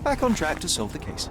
Back on track to solve the case.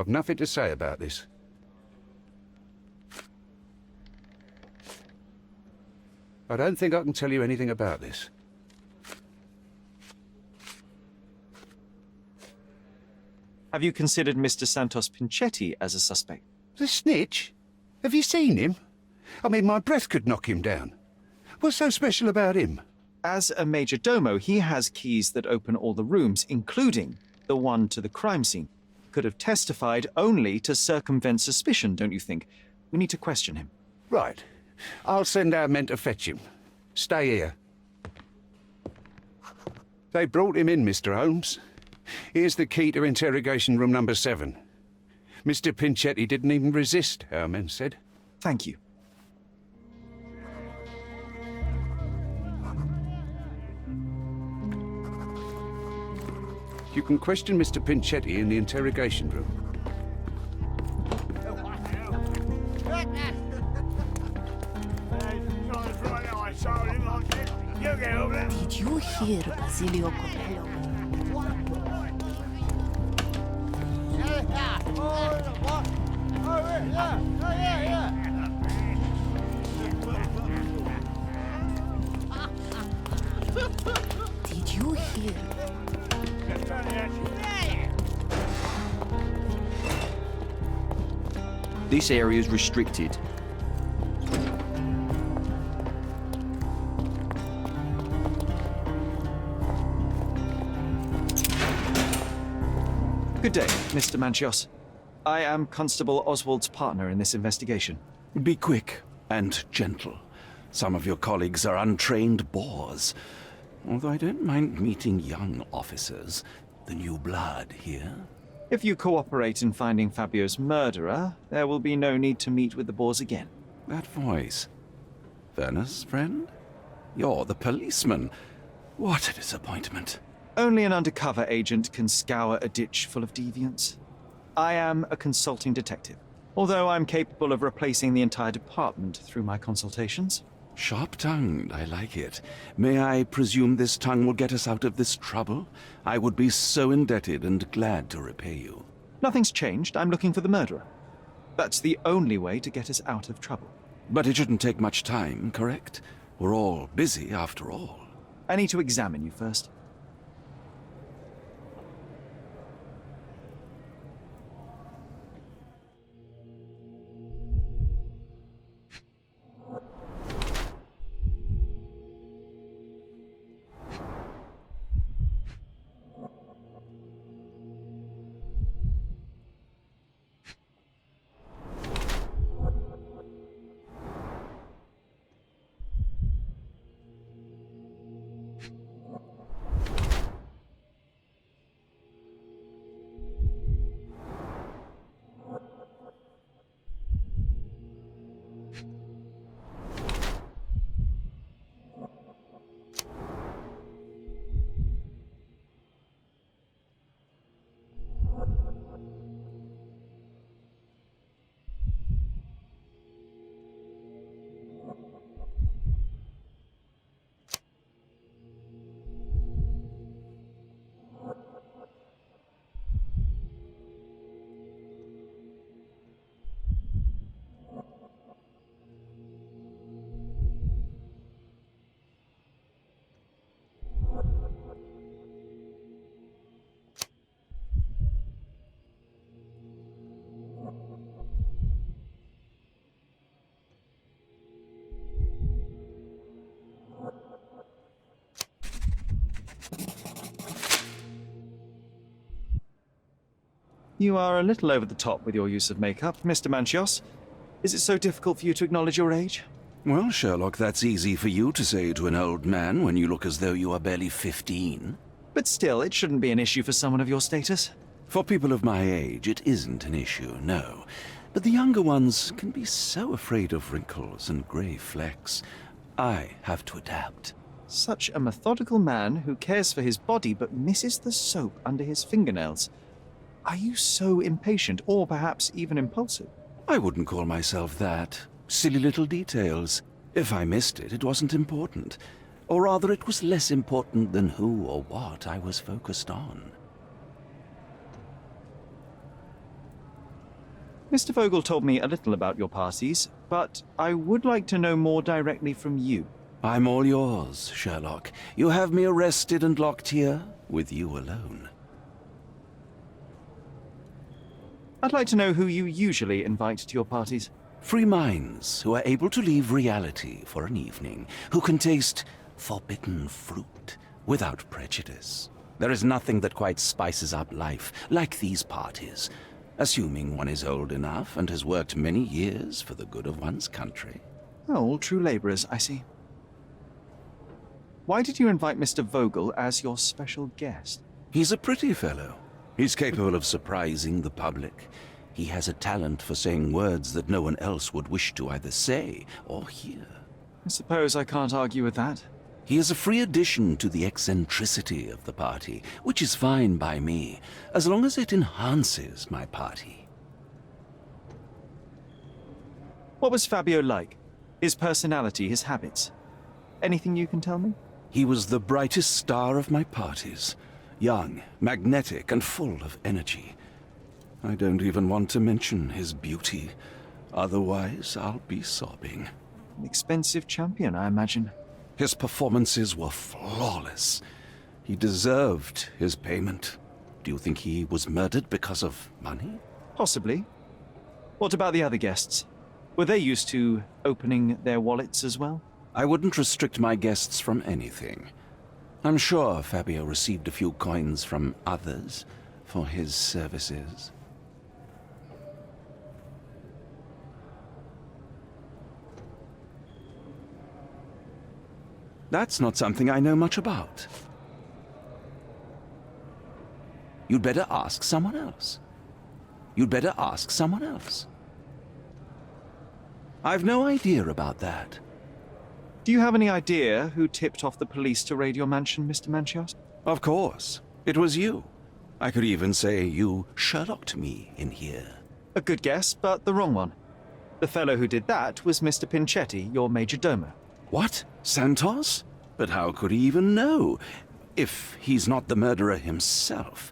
I've nothing to say about this. I don't think I can tell you anything about this. Have you considered Mr. Santos Pinchetti as a suspect? The snitch? Have you seen him? I mean, my breath could knock him down. What's so special about him? As a major domo, he has keys that open all the rooms, including the one to the crime scene. Could have testified only to circumvent suspicion, don't you think? We need to question him. Right. I'll send our men to fetch him. Stay here. They brought him in, Mr. Holmes. Here's the key to interrogation room number 7. Mr. Pinchetti didn't even resist, our men said. Thank you. You can question Mr. Pinchetti in the interrogation room. Did you hear Basilio Coelho? Did you hear? This area is restricted. Good day, Mr. Manchios. I am Constable Oswald's partner in this investigation. Be quick and gentle. Some of your colleagues are untrained boors. Although I don't mind meeting young officers, the new blood here. If you cooperate in finding Fabio's murderer, there will be no need to meet with the Boers again. That voice. Werner's friend? You're the policeman. What a disappointment. Only an undercover agent can scour a ditch full of deviants. I am a consulting detective. Although I'm capable of replacing the entire department through my consultations. Sharp-tongued, I like it. May I presume this tongue will get us out of this trouble? I would be so indebted and glad to repay you. Nothing's changed. I'm looking for the murderer. That's the only way to get us out of trouble. But it shouldn't take much time, correct? We're all busy, after all. I need to examine you first. You are a little over the top with your use of makeup, Mr. Manchios. Is it so difficult for you to acknowledge your age? Well, Sherlock, that's easy for you to say to an old man when you look as though you are barely 15. But still, it shouldn't be an issue for someone of your status. For people of my age, it isn't an issue, no. But the younger ones can be so afraid of wrinkles and grey flecks. I have to adapt. Such a methodical man who cares for his body but misses the soap under his fingernails. Are you so impatient, or perhaps even impulsive? I wouldn't call myself that. Silly little details. If I missed it, it wasn't important. Or rather, it was less important than who or what I was focused on. Mr. Vogel told me a little about your parties, but I would like to know more directly from you. I'm all yours, Sherlock. You have me arrested and locked here, with you alone. I'd like to know who you usually invite to your parties. Free minds who are able to leave reality for an evening, who can taste forbidden fruit without prejudice. There is nothing that quite spices up life like these parties, assuming one is old enough and has worked many years for the good of one's country. Oh, all true laborers, I see. Why did you invite Mr. Vogel as your special guest? He's a pretty fellow. He's capable of surprising the public. He has a talent for saying words that no one else would wish to either say or hear. I suppose I can't argue with that. He is a free addition to the eccentricity of the party, which is fine by me, as long as it enhances my party. What was Fabio like? His personality, his habits? Anything you can tell me? He was the brightest star of my parties. Young, magnetic, and full of energy. I don't even want to mention his beauty. Otherwise, I'll be sobbing. An expensive champion, I imagine. His performances were flawless. He deserved his payment. Do you think he was murdered because of money? Possibly. What about the other guests? Were they used to opening their wallets as well? I wouldn't restrict my guests from anything. I'm sure Fabio received a few coins from others for his services. That's not something I know much about. You'd better ask someone else. You'd better ask someone else. I've no idea about that. Do you have any idea who tipped off the police to raid your mansion, Mr. Manchios? Of course. It was you. I could even say you Sherlocked me in here. A good guess, but the wrong one. The fellow who did that was Mr. Pinchetti, your major domo. What? Santos? But how could he even know? If he's not the murderer himself.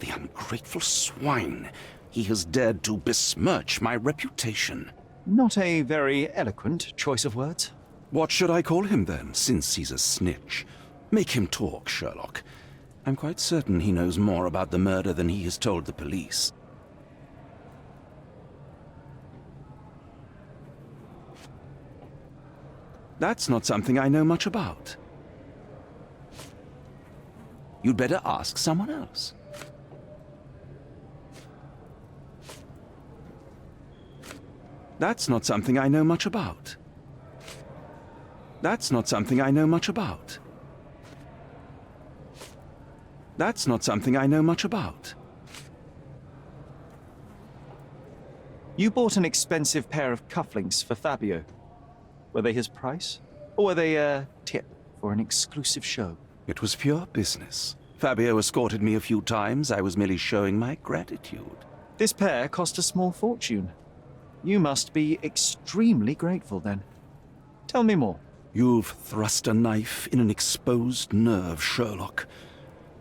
The ungrateful swine. He has dared to besmirch my reputation. Not a very eloquent choice of words. What should I call him then, since he's a snitch? Make him talk, Sherlock. I'm quite certain he knows more about the murder than he has told the police. That's not something I know much about. You'd better ask someone else. That's not something I know much about. That's not something I know much about. That's not something I know much about. You bought an expensive pair of cufflinks for Fabio. Were they his price? Or were they a tip for an exclusive show? It was pure business. Fabio escorted me a few times. I was merely showing my gratitude. This pair cost a small fortune. You must be extremely grateful then. Tell me more. You've thrust a knife in an exposed nerve, Sherlock.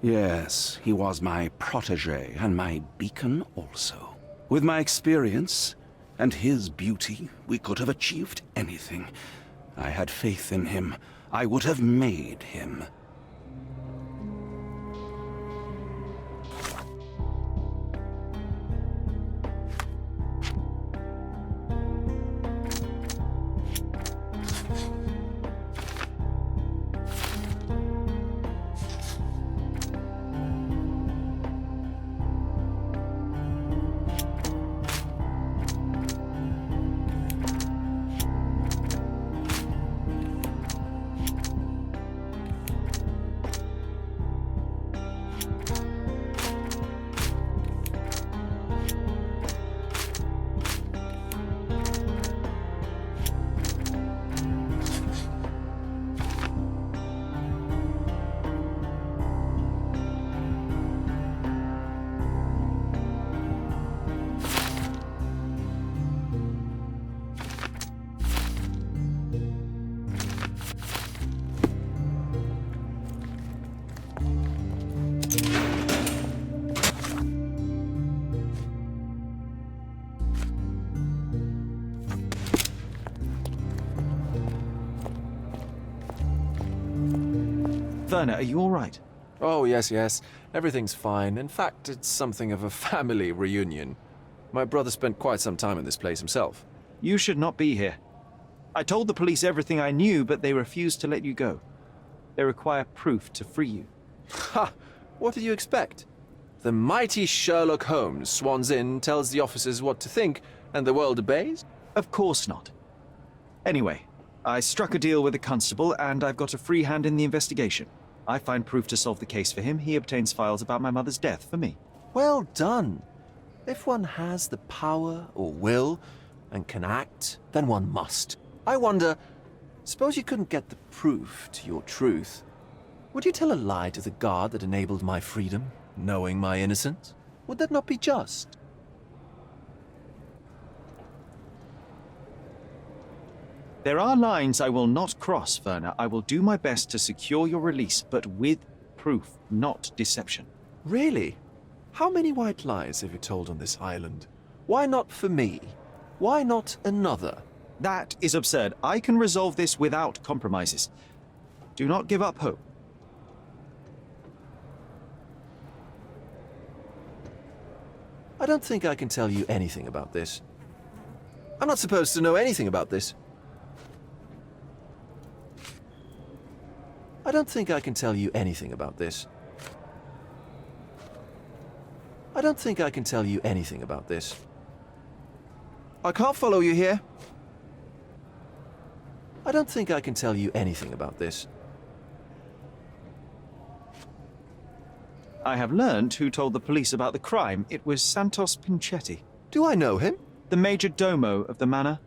Yes, he was my protégé and my beacon also. With my experience and his beauty, we could have achieved anything. I had faith in him. I would have made him. Werner, are you all right? Oh, yes. Everything's fine. In fact, it's something of a family reunion. My brother spent quite some time in this place himself. You should not be here. I told the police everything I knew, but they refused to let you go. They require proof to free you. Ha! What did you expect? The mighty Sherlock Holmes swans in, tells the officers what to think, and the world obeys? Of course not. Anyway, I struck a deal with the constable, and I've got a free hand in the investigation. I find proof to solve the case for him. He obtains files about my mother's death for me. Well done. If one has the power or will and can act, then one must. I wonder, suppose you couldn't get the proof to your truth. Would you tell a lie to the guard that enabled my freedom, knowing my innocence? Would that not be just? There are lines I will not cross, Werner. I will do my best to secure your release, but with proof, not deception. Really? How many white lies have you told on this island? Why not for me? Why not another? That is absurd. I can resolve this without compromises. Do not give up hope. I don't think I can tell you anything about this. I'm not supposed to know anything about this. I don't think I can tell you anything about this. I don't think I can tell you anything about this. I can't follow you here. I don't think I can tell you anything about this. I have learned who told the police about the crime. It was Santos Pinchetti, Do I know him? the major domo of the manor.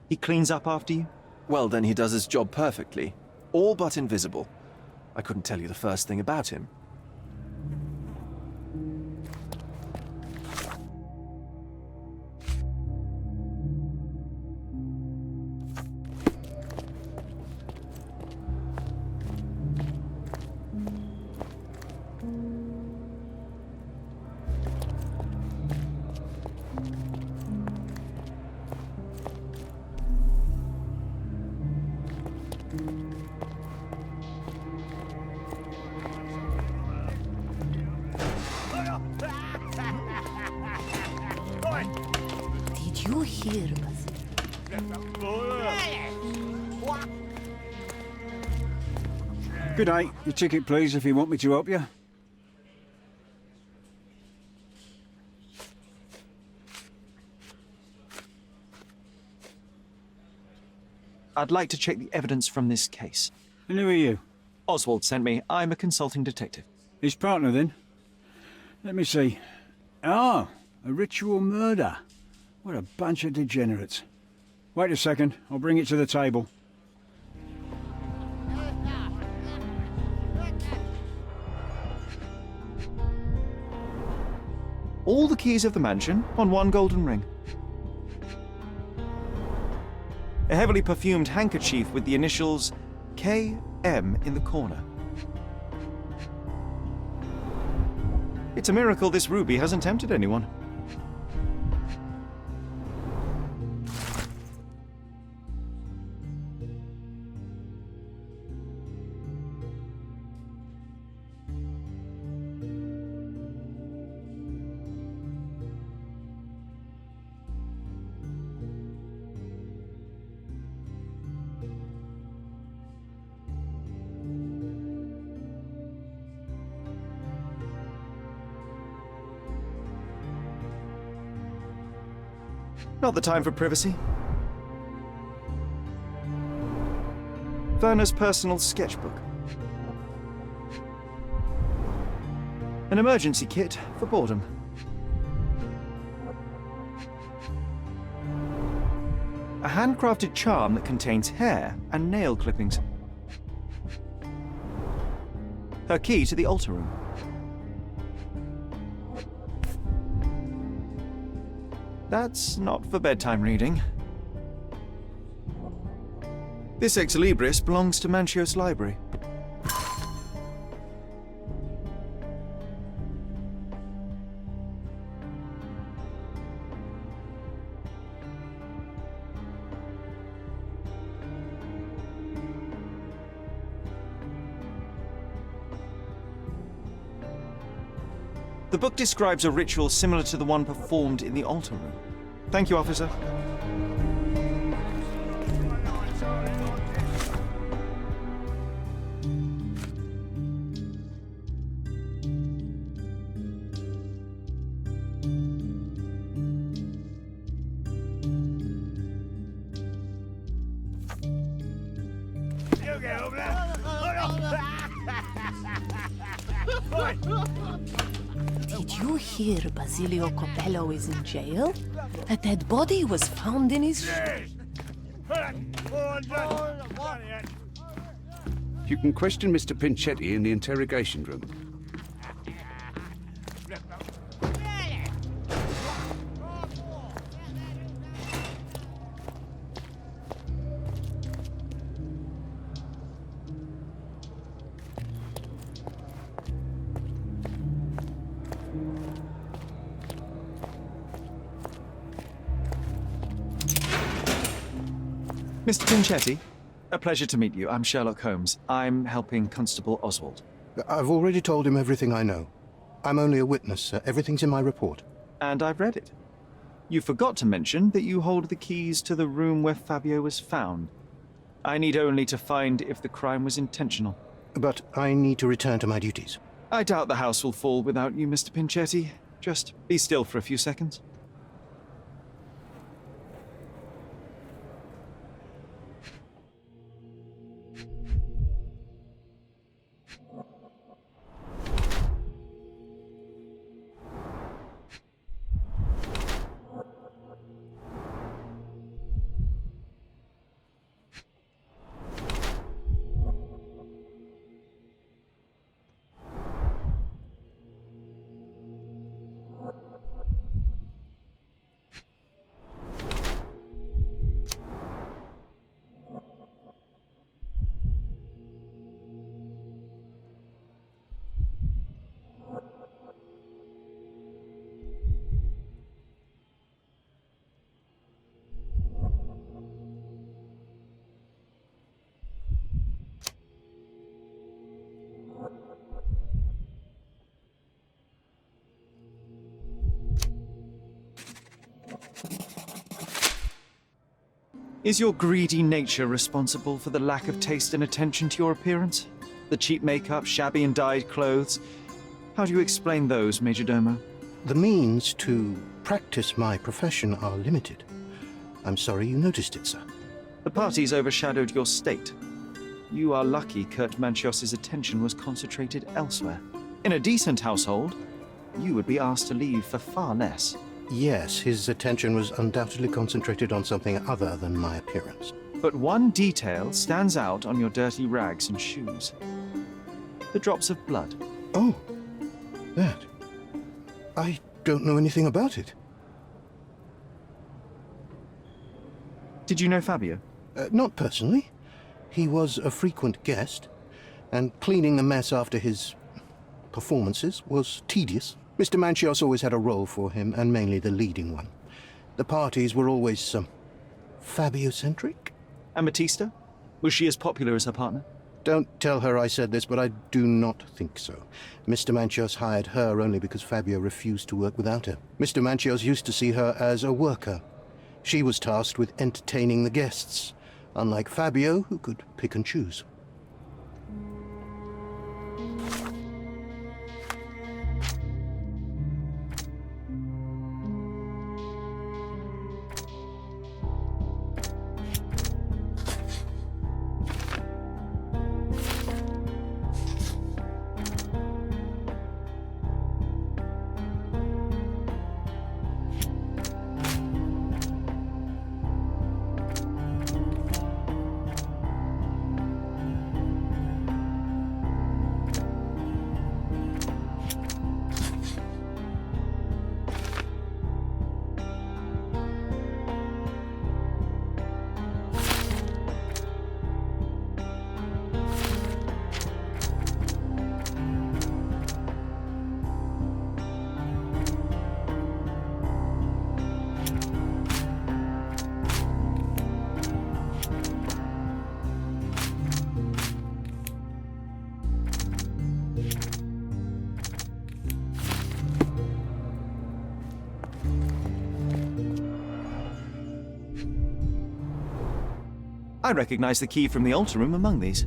He cleans up after you? Well, then he does his job perfectly. All but invisible. I couldn't tell you the first thing about him. here, Basilio? Good day. Your ticket, please, if you want me to help you. I'd like to check the evidence from this case. And who are you? Oswald sent me. I'm a consulting detective. His partner, then? Let me see. Ah, a ritual murder. What a bunch of degenerates. Wait a second. I'll bring it to the table. All the keys of the mansion on one golden ring. A heavily perfumed handkerchief with the initials KM in the corner. It's a miracle this ruby hasn't tempted anyone. Not the time for privacy. Werner's personal sketchbook. An emergency kit for boredom. A handcrafted charm that contains hair and nail clippings. Her key to the altar room. That's not for bedtime reading. This ex libris belongs to Manchios Library. The book describes a ritual similar to the one performed in the altar room. Thank you, officer. Did you hear Basilio Copello is in jail? A dead body was found in his... You can question Mr. Pinchetti in the interrogation room. Mr. Pinchetti, a pleasure to meet you. I'm Sherlock Holmes. I'm helping Constable Oswald. I've already told him everything I know. I'm only a witness, sir. Everything's in my report. And I've read it. You forgot to mention that you hold the keys to the room where Fabio was found. I need only to find if the crime was intentional. But I need to return to my duties. I doubt the house will fall without you, Mr. Pinchetti. Just be still for a few seconds. Is your greedy nature responsible for the lack of taste and attention to your appearance? The cheap makeup, shabby and dyed clothes? How do you explain those, Majordomo? The means to practice my profession are limited. I'm sorry you noticed it, sir. The parties overshadowed your state. You are lucky Kurt Manchios's attention was concentrated elsewhere. In a decent household, you would be asked to leave for far less. Yes, his attention was undoubtedly concentrated on something other than my appearance. But one detail stands out on your dirty rags and shoes. The drops of blood. Oh, that. I don't know anything about it. Did you know Fabio? Not personally. He was a frequent guest, and cleaning the mess after his performances was tedious. Mr. Manchios always had a role for him, and mainly the leading one. The parties were always, Fabio-centric? And Matista? Was she as popular as her partner? Don't tell her I said this, but I do not think so. Mr. Manchios hired her only because Fabio refused to work without her. Mr. Manchios used to see her as a worker. She was tasked with entertaining the guests, unlike Fabio, who could pick and choose. I recognize the key from the altar room among these.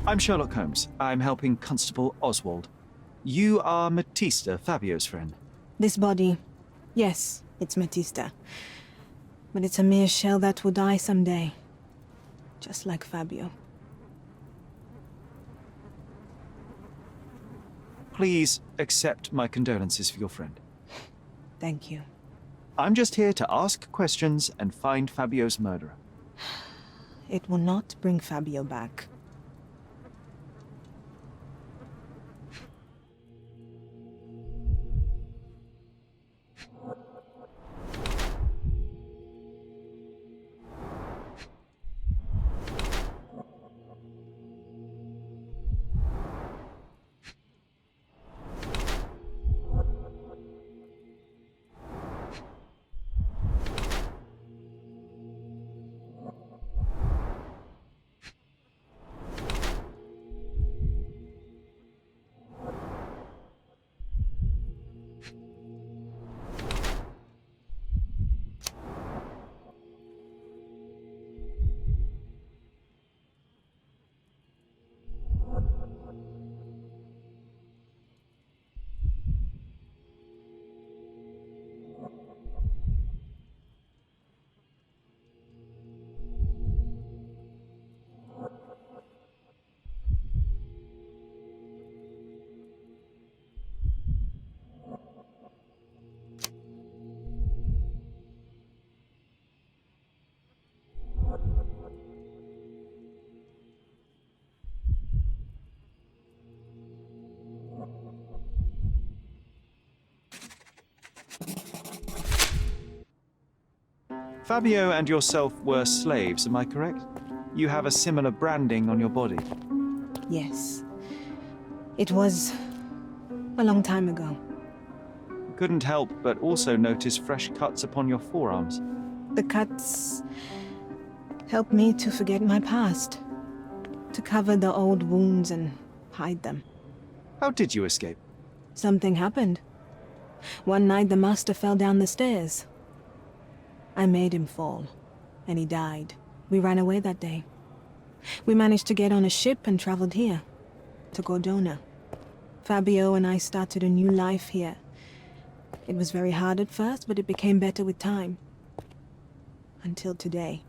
I'm Sherlock Holmes. I'm helping Constable Oswald. You are Matista, Fabio's friend. This body, yes, it's Matista. But it's a mere shell that will die someday. Just like Fabio. Please accept my condolences for your friend. Thank you. I'm just here to ask questions and find Fabio's murderer. It will not bring Fabio back. Fabio and yourself were slaves, am I correct? You have a similar branding on your body. Yes. It was a long time ago. Couldn't help but also notice fresh cuts upon your forearms. The cuts helped me to forget my past, to cover the old wounds and hide them. How did you escape? Something happened. One night the master fell down the stairs. I made him fall, and he died. We ran away that day. We managed to get on a ship and traveled here, to Cordona. Fabio and I started a new life here. It was very hard at first, but it became better with time. Until today.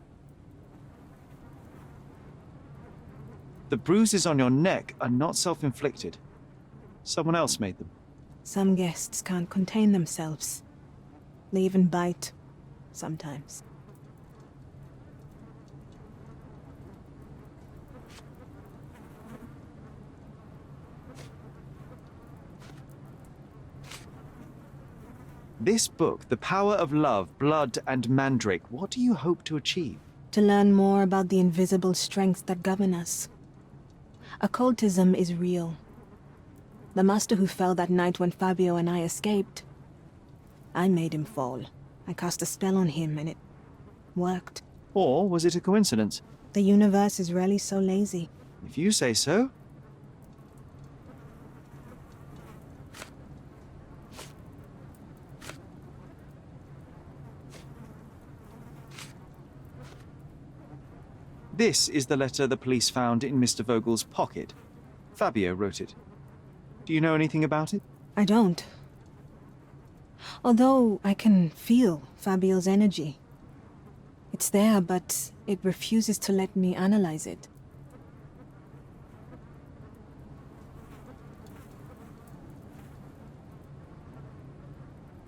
The bruises on your neck are not self-inflicted. Someone else made them. Some guests can't contain themselves. They even bite, sometimes. This book, The Power of Love, Blood and Mandrake, what do you hope to achieve? To learn more about the invisible strengths that govern us. Occultism is real. The master who fell that night when Fabio and I escaped, I made him fall. I cast a spell on him and it worked. Or was it a coincidence? The universe is rarely so lazy. If you say so. This is the letter the police found in Mr. Vogel's pocket. Fabio wrote it. Do you know anything about it? I don't. Although I can feel Fabio's energy. It's there, but it refuses to let me analyze it.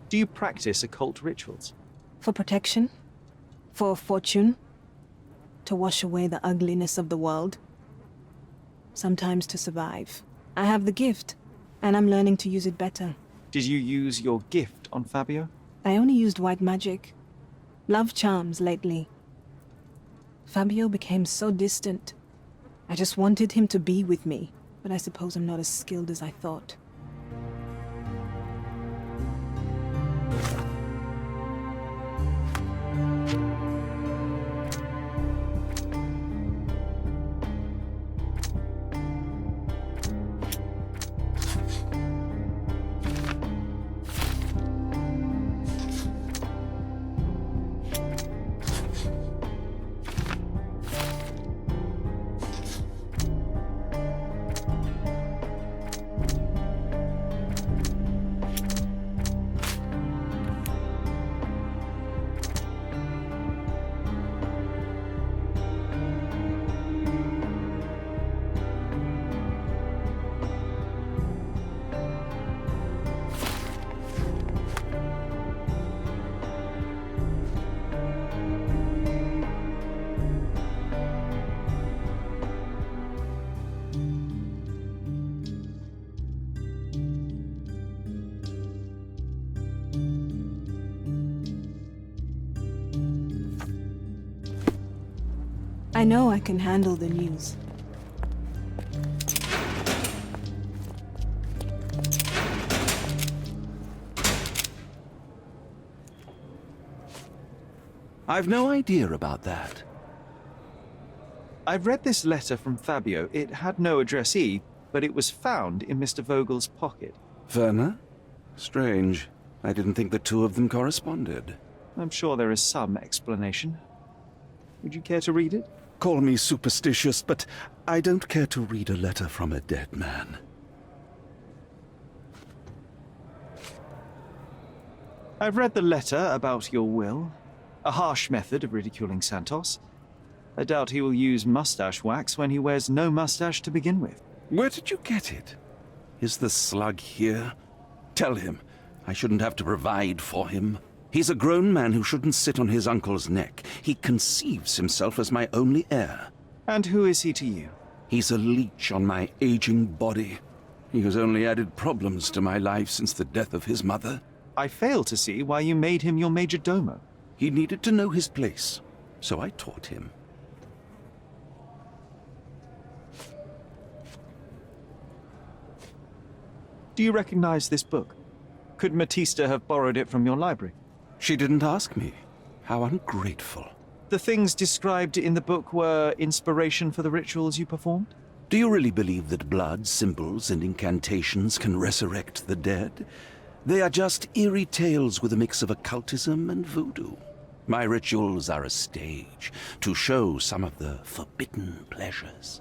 Do you practice occult rituals? For protection? For fortune? To wash away the ugliness of the world? Sometimes to survive. I have the gift, and I'm learning to use it better. Did you use your gift on Fabio? I only used white magic. Love charms lately. Fabio became so distant. I just wanted him to be with me, but I suppose I'm not as skilled as I thought. I know I can handle the news. I've no idea about that. I've read this letter from Fabio. It had no addressee, but it was found in Mr. Vogel's pocket. Werner? Strange. I didn't think the two of them corresponded. I'm sure there is some explanation. Would you care to read it? Call me superstitious, but I don't care to read a letter from a dead man. I've read the letter about your will. A harsh method of ridiculing Santos. I doubt he will use mustache wax when he wears no mustache to begin with. Where did you get it? Is the slug here? Tell him. I shouldn't have to provide for him. He's a grown man who shouldn't sit on his uncle's neck. He conceives himself as my only heir. And who is he to you? He's a leech on my aging body. He has only added problems to my life since the death of his mother. I fail to see why you made him your major domo. He needed to know his place, so I taught him. Do you recognize this book? Could Matista have borrowed it from your library? She didn't ask me. How ungrateful. The things described in the book were inspiration for the rituals you performed? Do you really believe that blood, symbols, and incantations can resurrect the dead? They are just eerie tales with a mix of occultism and voodoo. My rituals are a stage to show some of the forbidden pleasures.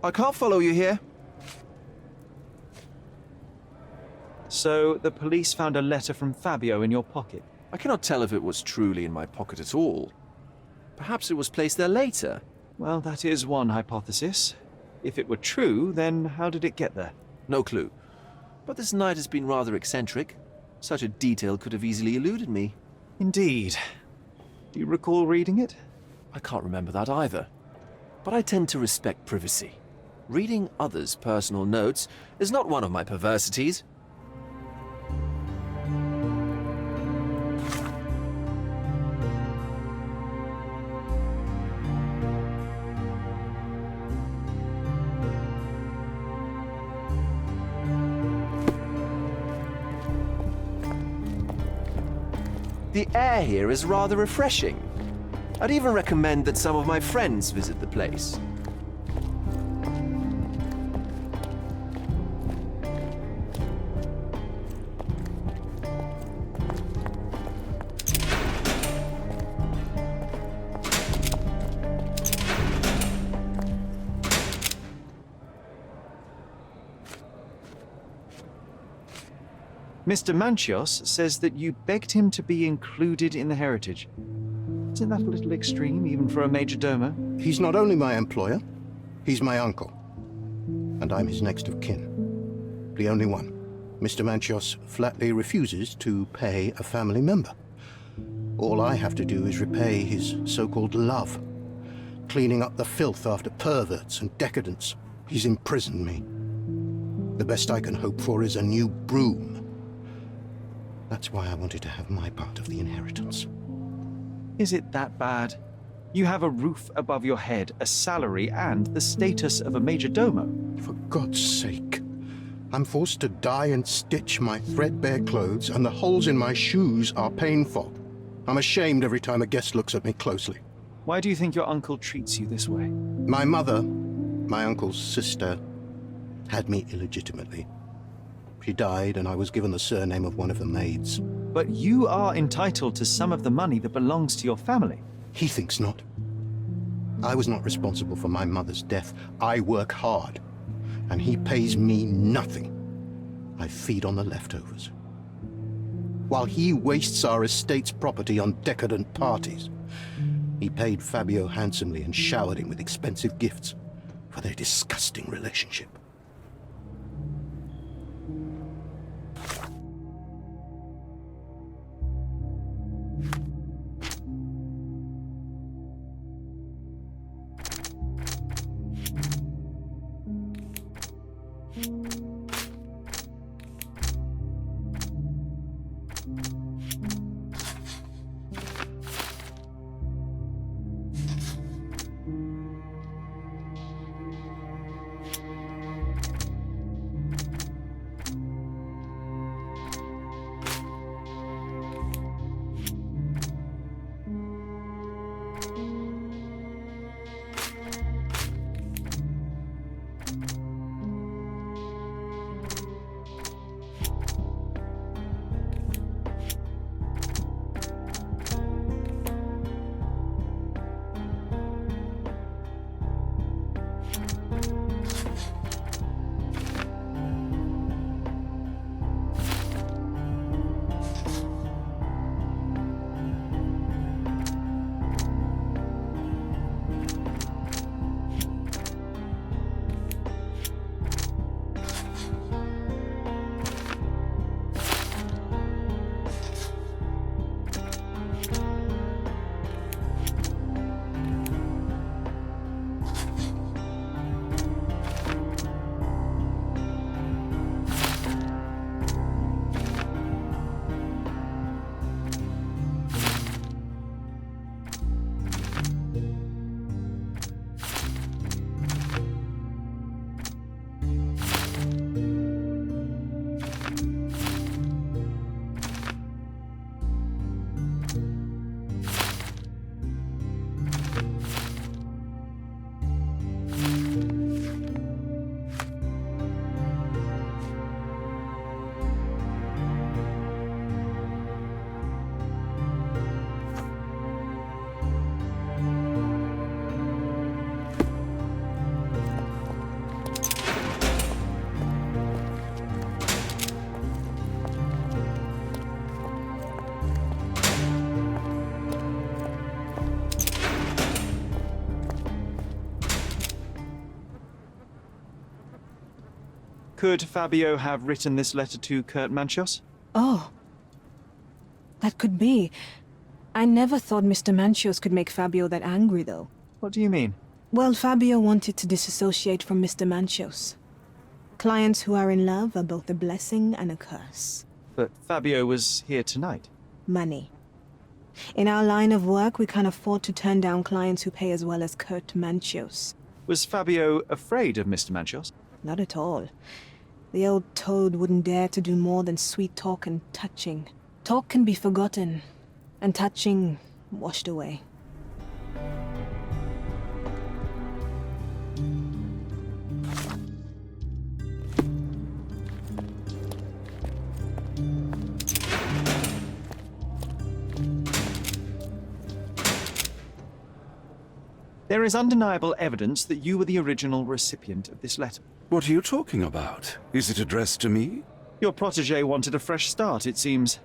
I can't follow you here. So, the police found a letter from Fabio in your pocket? I cannot tell if it was truly in my pocket at all. Perhaps it was placed there later. Well, that is one hypothesis. If it were true, then how did it get there? No clue. But this night has been rather eccentric. Such a detail could have easily eluded me. Indeed. Do you recall reading it? I can't remember that either. But I tend to respect privacy. Reading others' personal notes is not one of my perversities. The air here is rather refreshing. I'd even recommend that some of my friends visit the place. Mr. Manchios says that you begged him to be included in the heritage. Isn't that a little extreme, even for a major domo? He's not only my employer, he's my uncle. And I'm his next of kin. The only one. Mr. Manchios flatly refuses to pay a family member. All I have to do is repay his so-called love, cleaning up the filth after perverts and decadents. He's imprisoned me. The best I can hope for is a new broom. That's why I wanted to have my part of the inheritance. Is it that bad? You have a roof above your head, a salary, and the status of a major domo. For God's sake. I'm forced to dye and stitch my threadbare clothes, and the holes in my shoes are painful. I'm ashamed every time a guest looks at me closely. Why do you think your uncle treats you this way? My mother, my uncle's sister, had me illegitimately. She died, and I was given the surname of one of the maids. But you are entitled to some of the money that belongs to your family. He thinks not. I was not responsible for my mother's death. I work hard, and he pays me nothing. I feed on the leftovers. While he wastes our estate's property on decadent parties, he paid Fabio handsomely and showered him with expensive gifts for their disgusting relationship. Could Fabio have written this letter to Kurt Manchios? Oh. That could be. I never thought Mr. Manchios could make Fabio that angry, though. What do you mean? Well, Fabio wanted to disassociate from Mr. Manchios. Clients who are in love are both a blessing and a curse. But Fabio was here tonight. Money. In our line of work, we can't afford to turn down clients who pay as well as Kurt Manchios. Was Fabio afraid of Mr. Manchios? Not at all. The old toad wouldn't dare to do more than sweet talk and touching. Talk can be forgotten, and touching washed away. There is undeniable evidence that you were the original recipient of this letter. What are you talking about? Is it addressed to me? Your protege wanted a fresh start, it seems.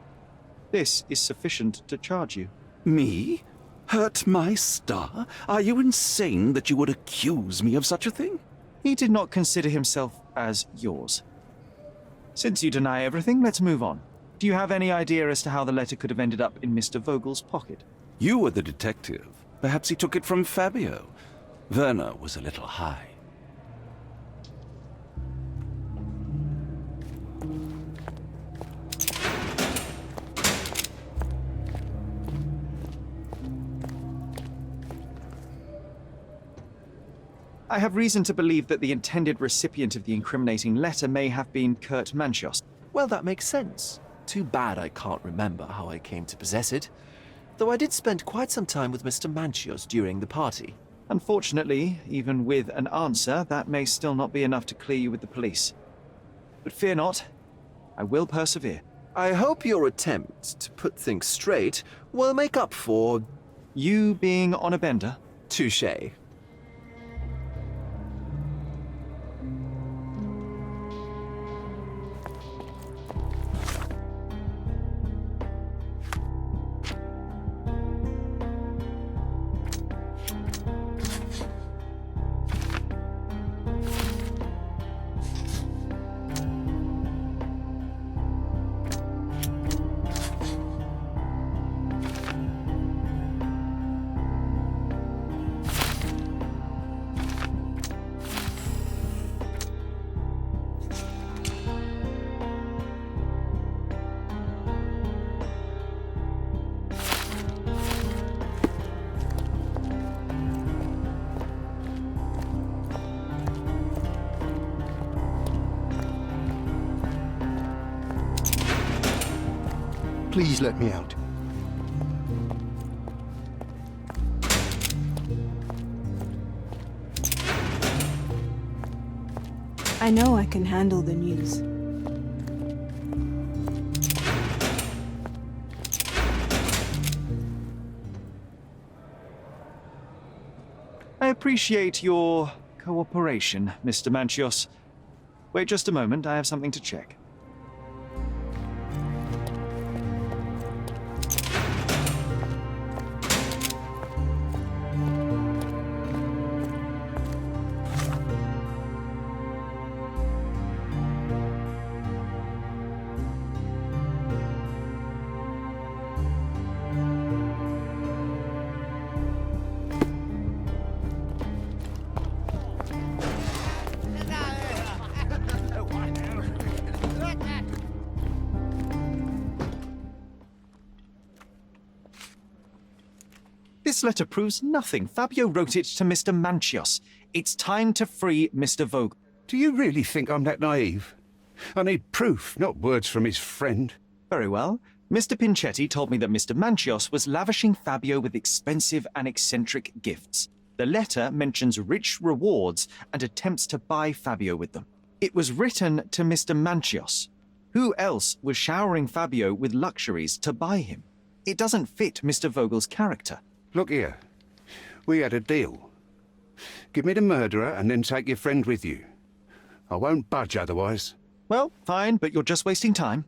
This is sufficient to charge you. Me? Hurt my star? Are you insane that you would accuse me of such a thing? He did not consider himself as yours. Since you deny everything, let's move on. Do you have any idea as to how the letter could have ended up in Mr. Vogel's pocket? You were the detective. Perhaps he took it from Fabio. Werner was a little high. I have reason to believe that the intended recipient of the incriminating letter may have been Kurt Manchios. Well, that makes sense. Too bad I can't remember how I came to possess it. Though I did spend quite some time with Mr. Manchios during the party. Unfortunately, even with an answer, that may still not be enough to clear you with the police. But fear not, I will persevere. I hope your attempt to put things straight will make up for... You being on a bender? touché. Please let me out. I know I can handle the news. I appreciate your cooperation, Mr. Manchios. Wait just a moment, I have something to check. This letter proves nothing. Fabio wrote it to Mr. Manchios. It's time to free Mr. Vogel. Do you really think I'm that naive? I need proof, not words from his friend. Very well. Mr. Pinchetti told me that Mr. Manchios was lavishing Fabio with expensive and eccentric gifts. The letter mentions rich rewards and attempts to buy Fabio with them. It was written to Mr. Manchios. Who else was showering Fabio with luxuries to buy him? It doesn't fit Mr. Vogel's character. Look here. We had a deal. Give me the murderer and then take your friend with you. I won't budge otherwise. Well, fine, but you're just wasting time.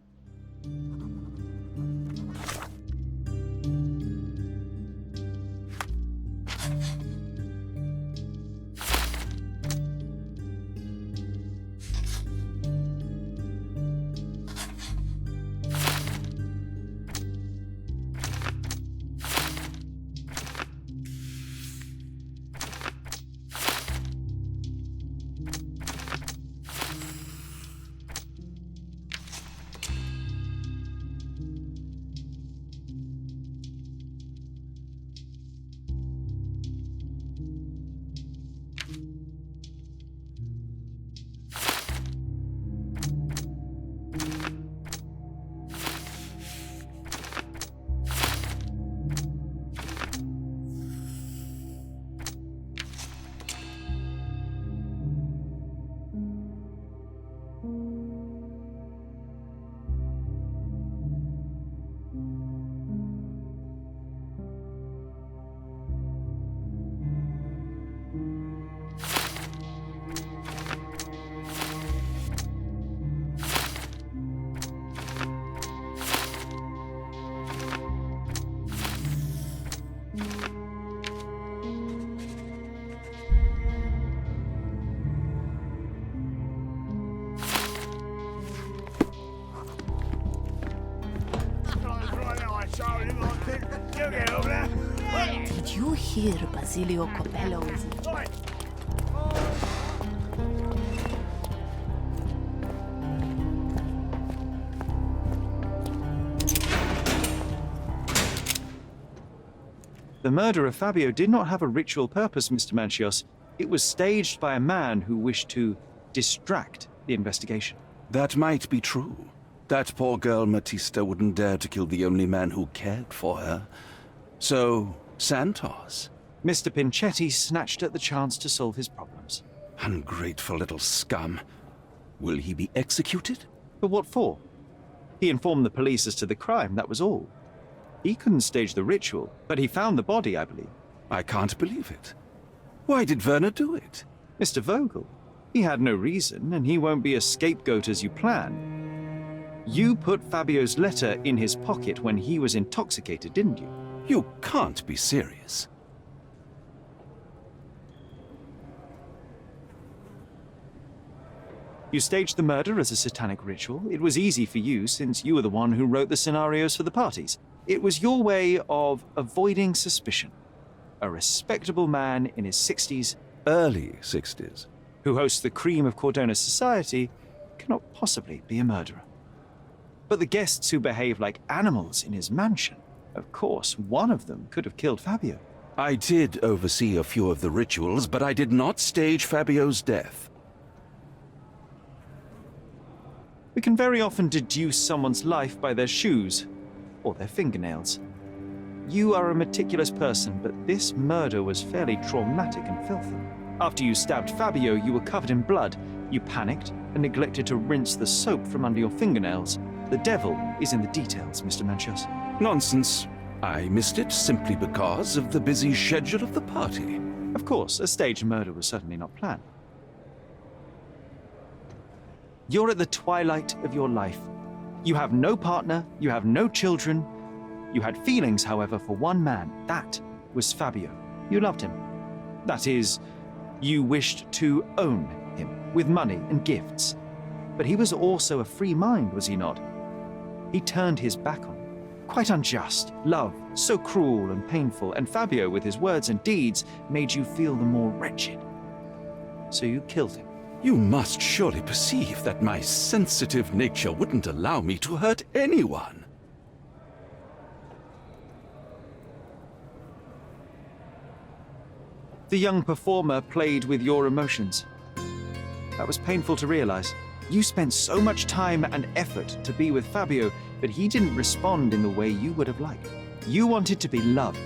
you hear Basilio Coppello is... The murder of Fabio did not have a ritual purpose, Mr. Manchios. It was staged by a man who wished to distract the investigation. That might be true. That poor girl Matista wouldn't dare to kill the only man who cared for her. So, Santos. Mr. Pinchetti snatched at the chance to solve his problems. Ungrateful little scum. Will he be executed? But what for? He informed the police as to the crime, that was all. He couldn't stage the ritual, but he found the body, I believe. I can't believe it. Why did Werner do it? Mr. Vogel. He had no reason, and he won't be a scapegoat as you plan. You put Fabio's letter in his pocket when he was intoxicated, didn't you? You can't be serious. You staged the murder as a satanic ritual. It was easy for you, since you were the one who wrote the scenarios for the parties. It was your way of avoiding suspicion. A respectable man in his 60s, Early 60s. who hosts the cream of Cordona society, cannot possibly be a murderer. But the guests who behave like animals in his mansion, of course, one of them could have killed Fabio. I did oversee a few of the rituals, but I did not stage Fabio's death. We can very often deduce someone's life by their shoes or their fingernails. You are a meticulous person, but this murder was fairly traumatic and filthy. After you stabbed Fabio, you were covered in blood. You panicked and neglected to rinse the soap from under your fingernails. The devil is in the details, Mr. Manchios. Nonsense. I missed it simply because of the busy schedule of the party. Of course, a staged murder was certainly not planned. You're at the twilight of your life. You have no partner, you have no children. You had feelings, however, for one man. That was Fabio. You loved him. That is, you wished to own him with money and gifts. But he was also a free mind, was he not? He turned his back on you. Quite unjust. Love, so cruel and painful, and Fabio, with his words and deeds, made you feel the more wretched. So you killed him. You must surely perceive that my sensitive nature wouldn't allow me to hurt anyone. The young performer played with your emotions. That was painful to realize. You spent so much time and effort to be with Fabio, but he didn't respond in the way you would have liked. You wanted to be loved,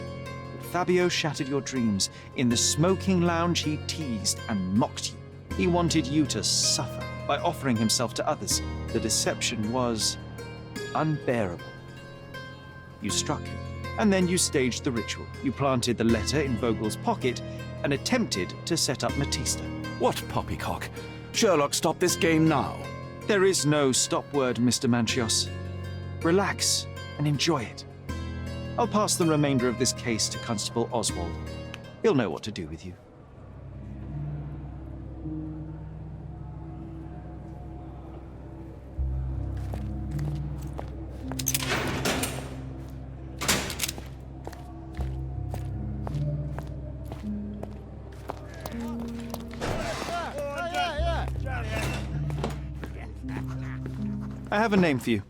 but Fabio shattered your dreams. In the smoking lounge, he teased and mocked you. He wanted you to suffer by offering himself to others. The deception was unbearable. You struck him, and then you staged the ritual. You planted the letter in Vogel's pocket and attempted to set up Matista. What poppycock? Sherlock, stop this game now. There is no stop word, Mr. Manchios. Relax and enjoy it. I'll pass the remainder of this case to Constable Oswald. He'll know what to do with you. I have a name for you.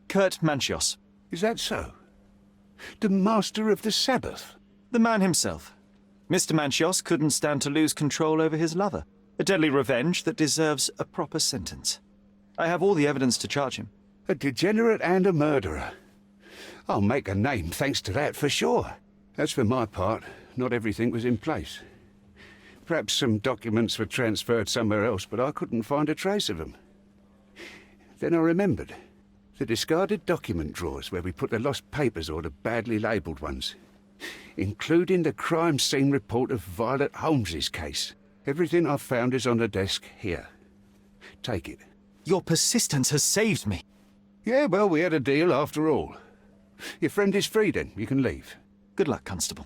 Kurt Manchios. Is that so? The Master of the Sabbath? The man himself. Mr. Manchios couldn't stand to lose control over his lover. A deadly revenge that deserves a proper sentence. I have all the evidence to charge him. A degenerate and a murderer. I'll make a name thanks to that for sure. As for my part, not everything was in place. Perhaps some documents were transferred somewhere else, but I couldn't find a trace of them. Then I remembered. The discarded document drawers where we put the lost papers or the badly labelled ones. Including the crime scene report of Violet Holmes's case. Everything I've found is on the desk here. Take it. Your persistence has saved me. Yeah, well, we had a deal after all. Your friend is free then. You can leave. Good luck, Constable.